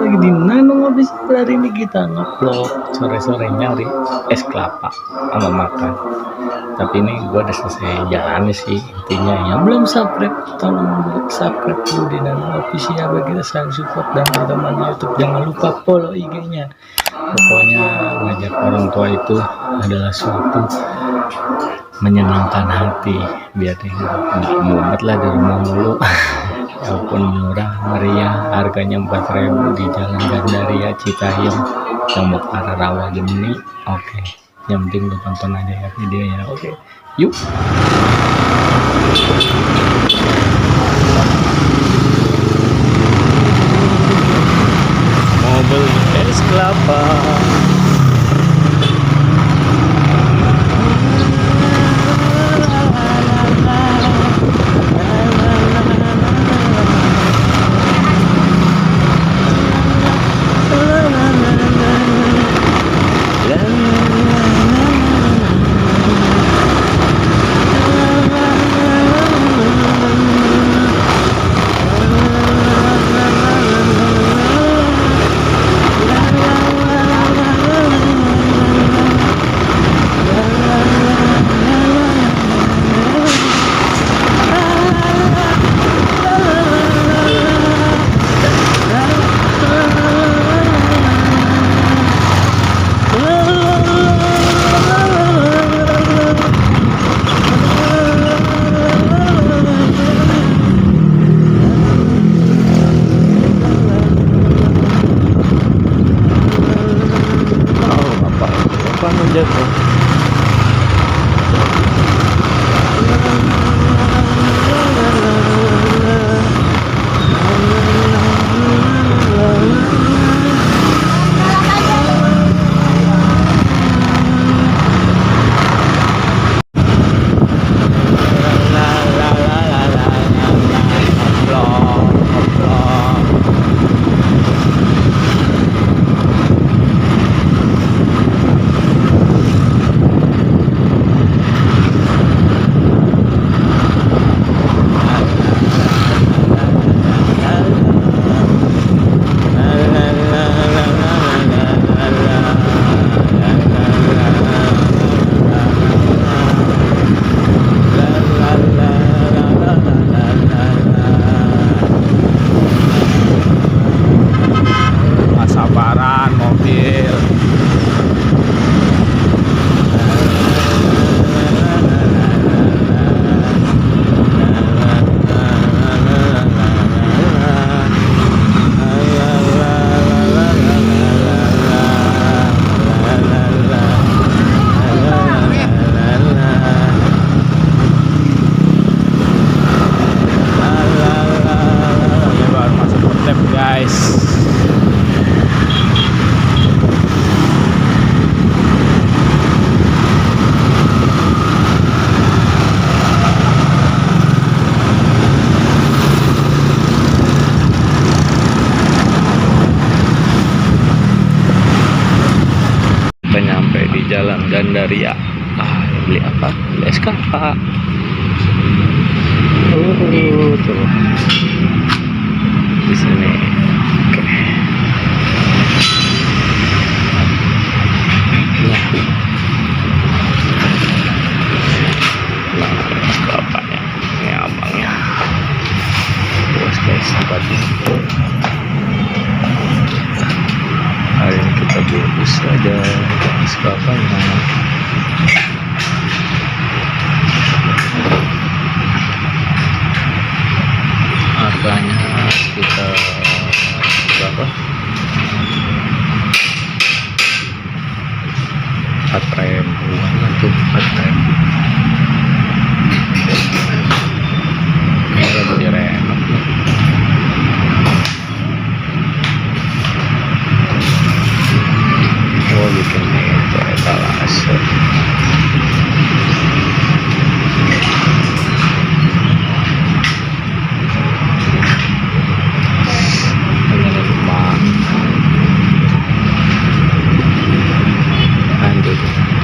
lagi di Nanong habis hari ini kita ngupload sore-sore nyari es kelapa sama makan. Tapi ini gua udah selesai jalan sih, intinya yang belum subscribe tolong subscribe dulu di Nanong official biar kita saling support, dan teman di YouTube jangan lupa follow IG-nya. Pokoknya ngajak orang tua itu adalah suatu menyenangkan hati, biar dia nggak mumet lah di rumah mulu. Walaupun murah meriah, harganya 4.000 di Jalan Gandaria Citayam yang mau ke arah Rawa Gemini. Oke, yang penting lu tonton aja ya videonya. Oke, yuk. Mau beli es kelapa. Jatuh. Nyampe di Jalan Gandaria. Beli apa? Beli es kelapa. Tuh di sini. Oke. Nah, es kelapanya. Ini abangnya. Terus guys, tempatnya. Hari ini kita bungkus aja es kelapanya. Harganya sekitar berapa? 4.000-an atau 4.000. Kayaknya beli enak. Oh, bikin itu etalase. Ini pakai jeruk karena tadi udah kita di tempatnya, yang kamu tuh di es tapi lebih bagus aja.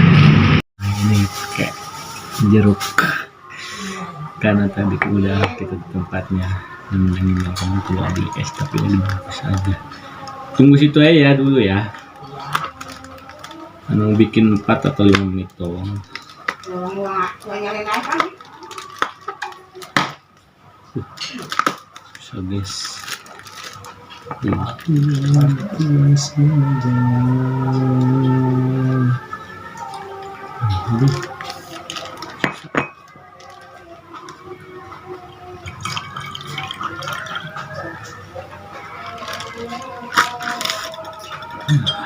Ini pakai jeruk. Ini pakai jeruk. Karena tadi udah kita di tempatnya, yang kamu tuh di es tapi lebih bagus aja. Tunggu situ aja ya dulu ya. Anu bikin 4 atau 5 menit doang. So guys.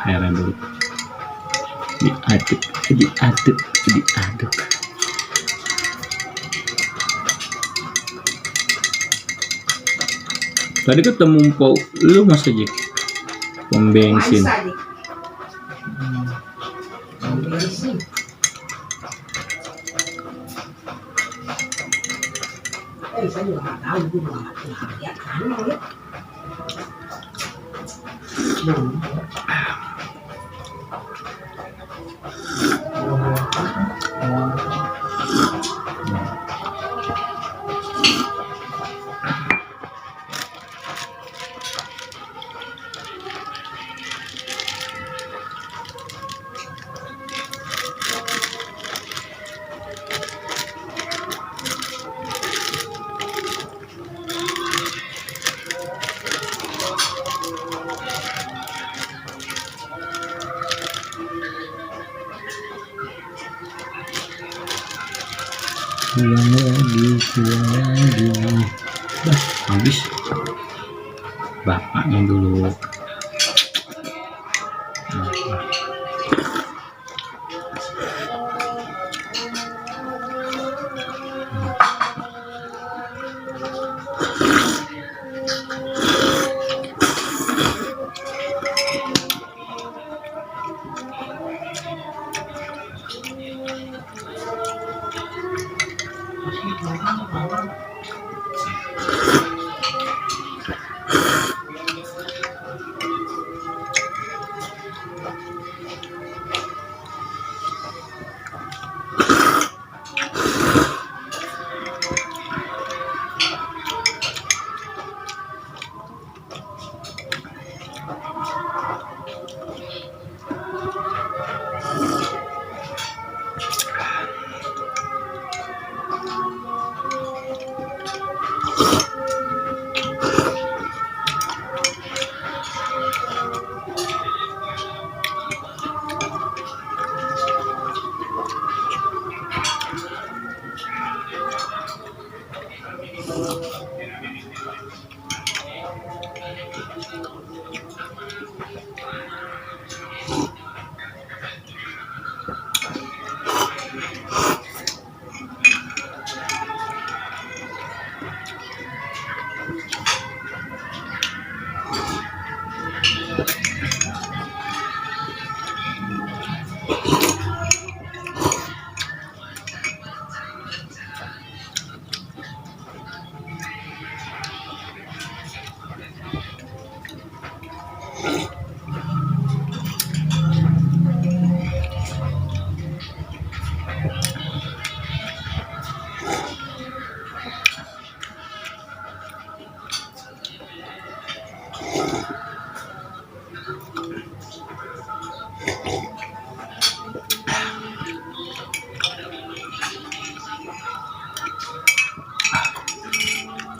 Heran dulu. Diaduk. Tadi ketemu Mpok lu Mas Ajik pom bensin. Pulang lagi. Dah habis. Bapaknya dulu.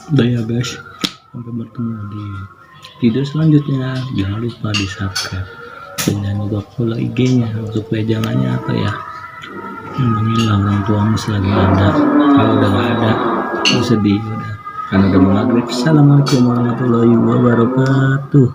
Udah ya guys, sampai bertemu di video selanjutnya. Jangan lupa di subscribe dan jangan lupa follow IG-nya. Untuk wejangannya apa ya, menghilang orang tuamu selagi ada. Kalau udah gak ada, lu sedih udah, karena udah mau maghrib. Assalamualaikum warahmatullahi wabarakatuh.